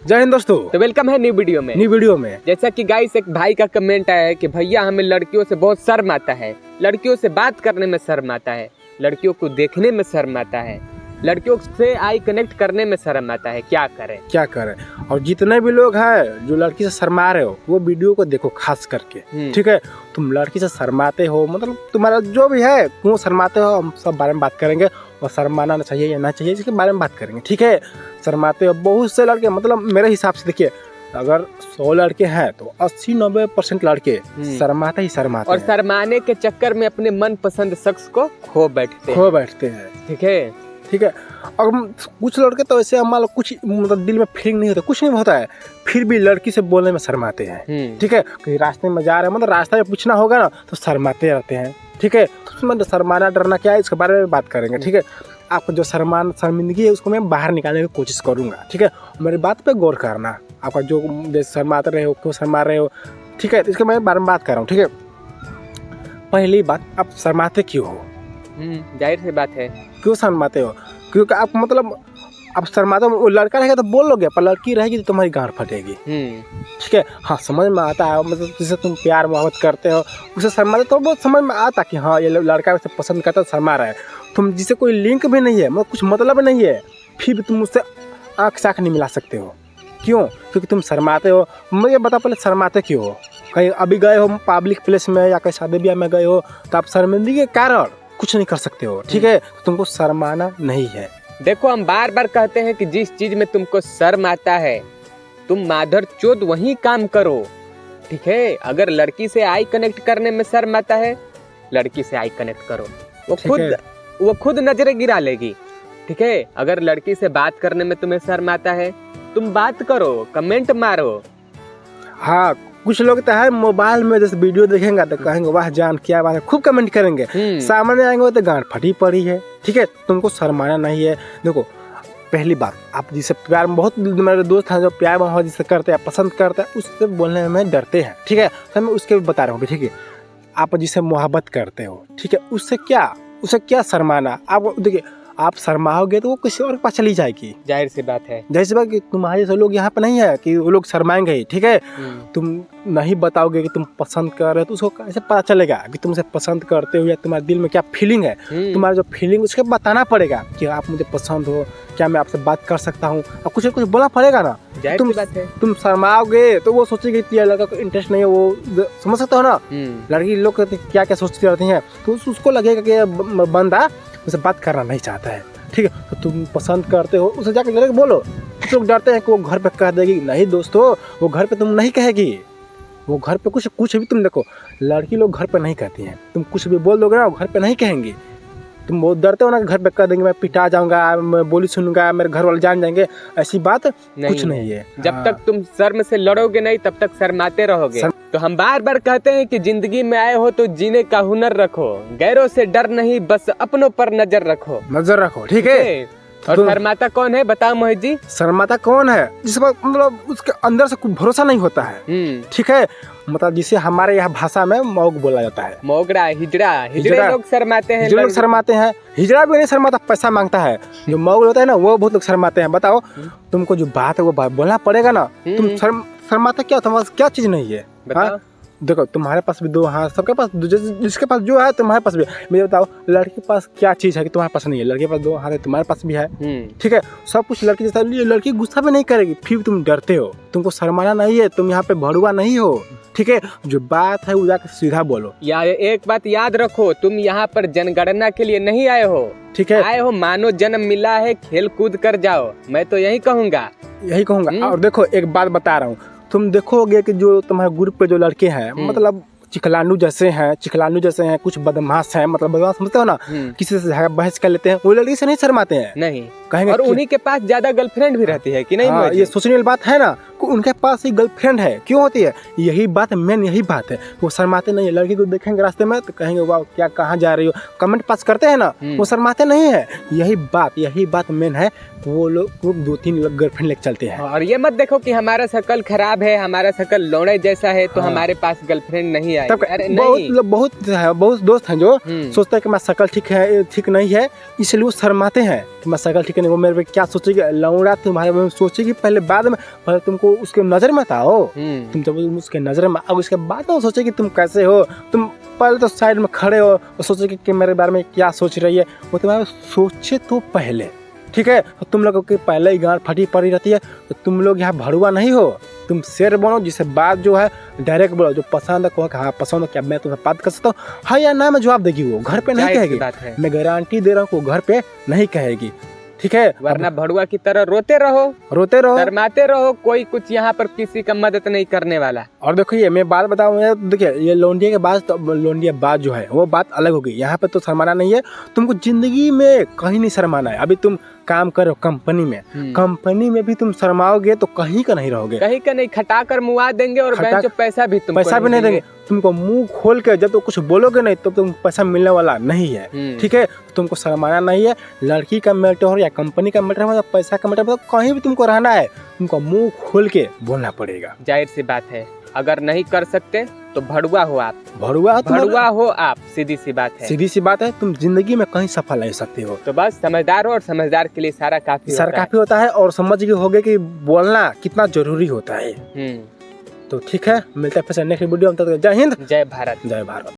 जय हिंद दोस्तों। तो वेलकम है न्यू वीडियो में। जैसा कि गाइस एक भाई का कमेंट आया है कि भैया हमें लड़कियों से बहुत शर्म आता है, लड़कियों से बात करने में शर्म आता है, लड़कियों को देखने में शर्म आता है, लड़कियों से आई कनेक्ट करने में शर्म आता है। क्या करें। और जितने भी लोग हैं जो लड़की से शर्मा रहे हो वो वीडियो को देखो खास करके, ठीक है। तुम लड़की से शर्माते हो, मतलब तुम्हारा जो भी है क्यों शर्माते हो, हम सब बारे में बात करेंगे। और शर्माना चाहिए या ना चाहिए इसके बारे में बात करेंगे, ठीक है। शर्माते हो बहुत से लड़के, मतलब मेरे हिसाब से देखिए, अगर 100 लड़के हैं तो 80-90% लड़के शर्माते हैं। और शर्माने के चक्कर में अपने मन पसंद शख्स को खो बैठते हैं। ठीक है। और कुछ लड़के तो ऐसे हमारा कुछ मतलब दिल में फीलिंग नहीं होता, कुछ नहीं होता है, फिर भी लड़की से बोलने में शर्माते हैं, ठीक है। कहीं रास्ते में जा रहे हैं, मतलब रास्ते में पूछना होगा ना तो शर्माते रहते हैं, ठीक है। तो उसमें शर्माना डरना क्या है इसके बारे में बात करेंगे, ठीक है। आपको जो शर्मिंदगी है उसको मैं बाहर निकालने की कोशिश करूँगा, ठीक है। मेरी बात पे गौर करना, आपका जो शर्माते रहे हो, क्यों शर्मा रहे हो, ठीक है। इसके मैं बारे में बात कर रहा हूँ, ठीक है। पहली बात, आप शर्माते क्यों हो? जाहिर सी बात है, क्यों शर्माते हो? क्योंकि आप मतलब आप शर्माते हो, वो लड़का रहेगा तो बोल लोगे, पर लड़की रहेगी तो तुम्हारी गांड फटेगी, ठीक है। हाँ, समझ में आता है, मतलब जिसे तुम प्यार मोहब्बत करते हो उसे शर्माते तो बहुत समझ में आता कि हाँ ये लड़का उसे पसंद करता है, शर्मा रहा है। तुम जिसे कोई लिंक भी नहीं है, मतलब कुछ मतलब नहीं है, फिर भी तुम उससे आँख से आँख नहीं मिला सकते हो। क्यों? क्योंकि तुम शर्माते हो। मुझे बता पहले शर्माते क्यों हो? कहीं अभी गए हो पब्लिक प्लेस में या कहीं शादी ब्याह में गए हो तो आप शर्मिंदगी के कारण कुछ नहीं कर सकते हो, ठीक है। तो तुमको शर्माना नहीं है। देखो, हम बार बार कहते हैं कि जिस चीज में तुमको शर्म आता है तुम माधर चोद वही काम करो, ठीक है। अगर लड़की से आई कनेक्ट करने में शर्म आता है, लड़की से आई कनेक्ट करो, वो खुद नजरें गिरा लेगी, ठीक है। अगर लड़की से बात करने में तुम्हें शर्म आता है, तुम बात करो, कमेंट मारो। हाँ, कुछ लोग तो है मोबाइल में जैसे वीडियो देखेंगे तो कहेंगे वाह जान क्या बात है, खूब कमेंट करेंगे, सामने आएंगे तो गांड फटी पड़ी है, ठीक है। तुमको शर्माना नहीं है। देखो, पहली बात, आप जिसे प्यार, बहुत मेरे दोस्त हैं जो प्यार मोहब्बत जिसे करते हैं, पसंद करते हैं, उससे बोलने में डरते हैं, ठीक है। तो मैं उसके भी बता रहा हूँ, ठीक है। आप जिसे मोहब्बत करते हो, ठीक है, उससे क्या शर्माना। आप देखिए, आप शर्माओगे तो वो किसी और के पास चली जाएगी, जाहिर सी बात है। कि तुम्हारे जैसे लोग यहाँ पे नहीं है कि वो लोग शर्माएंगे ही, ठीक है। तुम नहीं बताओगे कि तुम पसंद कर रहे हो तो उसको कैसे पता चलेगा कि तुम उसे पसंद करते हो या तुम्हारे दिल में क्या फीलिंग है। तुम्हारा जो फीलिंग उसके बताना पड़ेगा कि आप मुझे पसंद हो, क्या मैं आपसे बात कर सकता हूँ, और कुछ बोलना पड़ेगा ना। तुम शर्माओगे तो वो सोचेगी कि लड़का को इंटरेस्ट नहीं है, वो समझ सकते हो ना। लड़की लोग क्या क्या सोचती रहती हैं, तो उसको लगेगा कि बंदा उसे बात करना नहीं चाहता है, ठीक है। तो तुम पसंद करते हो, उसे जाकर लड़के बोलो। कुछ लोग डरते हैं कि वो घर पे कह देगी, नहीं दोस्तों, वो घर पे तुम नहीं कहेगी। वो घर पे कुछ भी, तुम देखो लड़की लोग घर पे नहीं कहती हैं, तुम कुछ भी बोल दोगे ना वो घर पे नहीं कहेंगी। तुम बहुत डरते हो ना कि घर पे कह देंगे मैं पिटा जाऊंगा, मैं बोली सुनूंगा, मेरे घर वाले जान जाएंगे। ऐसी बात कुछ नहीं है। जब तक तुम शर्म से लड़ोगे नहीं तब तक शर्माते रहोगे। तो हम बार बार कहते हैं कि जिंदगी में आए हो तो जीने का हुनर रखो, गैरों से डर नहीं, बस अपनों पर नजर रखो, ठीक है। और शर्माता कौन है बताओ मोहित जी? शर्माता कौन है? जिस पर मतलब उसके अंदर से कुछ भरोसा नहीं होता है, ठीक है। मतलब जिसे हमारे यहाँ भाषा में मौग बोला जाता है, मोगरा, हिजड़ा लोग शर्माते हैं। हिजड़ा भी नहीं शर्माता, पैसा मांगता है। जो मौग होता है ना वो बहुत लोग शर्माते हैं। बताओ, तुमको जो बात है वो बोलना पड़ेगा ना। तुम शर्माता क्या, तुम्हारे क्या चीज नहीं है? देखो, तुम्हारे पास भी दो हाथ, सबके पास, जिसके पास जो है तुम्हारे पास भी। मुझे बताओ, लड़की के पास क्या चीज है कि तुम्हारे पास नहीं है? लड़के के पास दो हाथ है, तुम्हारे पास भी है, ठीक है। सब कुछ लड़की जैसा। लड़की गुस्सा भी नहीं करेगी, फिर तुम डरते हो। तुमको शर्माना नहीं है, तुम यहाँ पे भड़ुआ नहीं हो, ठीक है। जो बात है वो जाकर सीधा बोलो। यार एक बात याद रखो, तुम यहाँ पर जनगणना के लिए नहीं आए हो, ठीक है। आए हो मानो जन्म मिला है, खेल कूद कर जाओ। मैं तो यही कहूँगा। और देखो, एक बात बता रहा हूँ, तुम देखोगे कि जो तुम्हारे ग्रुप पे जो लड़के हैं, मतलब चिकलानू जैसे हैं, कुछ बदमाश हैं, मतलब बदमाश समझते हो ना, किसी से बहस कर लेते हैं, वो लड़की से नहीं शर्माते हैं, नहीं कहेंगे। और उन्हीं के पास ज्यादा गर्लफ्रेंड भी रहती है कि नहीं? हाँ, ये सोचने वाली बात है ना, उनके पास ही गर्लफ्रेंड है, क्यों होती है? यही बात है। वो शर्माते नहीं है। लड़की को देखेंगे रास्ते में तो कहेंगे वाह क्या, कहाँ जा रही हो, कमेंट पास करते हैं ना, वो शर्माते नहीं है। यही बात मेन है। वो लोग 2-3 गर्लफ्रेंड लेके चलते हैं। और ये मत देखो कि हमारा शकल खराब है, हमारा शकल लौड़े जैसा है तो हमारे पास गर्लफ्रेंड नहीं है। बहुत दोस्त हैं जो सोचते हैं कि मैं शकल ठीक नहीं है, इसलिए वो शर्माते हैं। तुम्हारा शक्ल ठीक नहीं, वो मेरे पे क्या सोचेगी, लौड़ा तुम्हारे बारे में सोचेगी पहले, बाद में पहले तुमको उसके नज़र में आओ, तुम जब उसके नज़र में आओ उसके बाद वो सोचेगी तुम कैसे हो। तुम पहले तो साइड में खड़े हो और सोचेगी कि मेरे बारे में क्या सोच रही है, वो तुम्हारे सोचे तो पहले, ठीक है। तो तुम लोगों की पहले ही गांठ फटी पड़ी रहती है, तो तुम लोग यहाँ भड़ुआ नहीं हो, तुम शेर बनो, जिससे बात जो है डायरेक्ट बोलो, जो पसंद है कहो कि हाँ पसंद है, क्या मैं तुम्हें बात कर सकता हूँ, हाँ या ना में जवाब देगी, वो घर पे नहीं जाहिर सी कहेगी, बात है। मैं गारंटी दे रहा हूँ, वो घर पे नहीं कहेगी, ठीक है। वरना भड़ुआ की तरह रोते रहो, शर्माते रहो, कोई कुछ यहाँ पर किसी का मदद नहीं करने वाला। और देखो ये मैं बात बताऊँ, देखिए ये लौंडिया के बाद, तो लौंडिया बात जो है वो बात अलग होगी, यहाँ पे तो शर्माना नहीं है, तुमको जिंदगी में कहीं नहीं शर्माना है। अभी तुम काम करो कंपनी में, कंपनी में भी तुम शर्माओगे तो कहीं का नहीं रहोगे, कहीं का नहीं, खटा कर मुआ देंगे और बैंक पैसा भी नहीं देंगे। तुमको मुंह खोल के जब तो कुछ बोलोगे नहीं तो तुम पैसा मिलने वाला नहीं है, ठीक है। तुमको शर्माना नहीं है, लड़की का मैटर हो या कंपनी का मैटर हो, पैसा का मैटर हो, कहीं भी तुमको रहना है, तुमको मुंह खोल के बोलना पड़ेगा। जाहिर सी बात है, अगर नहीं कर सकते तो भड़ुआ हो आप, भड़ुआ हो आप, सीधी सी बात है, सीधी सी बात है। तुम जिंदगी में कहीं सफल नहीं सकते हो। तो बस समझदार हो, और समझदार के लिए सारा काफी होता है, और समझ गए होगे कि बोलना कितना जरूरी होता है। तो ठीक है, मिलते हैं फिर नेक्स्ट वीडियो में, तब तक जय हिंद, जय भारत। जय भारत।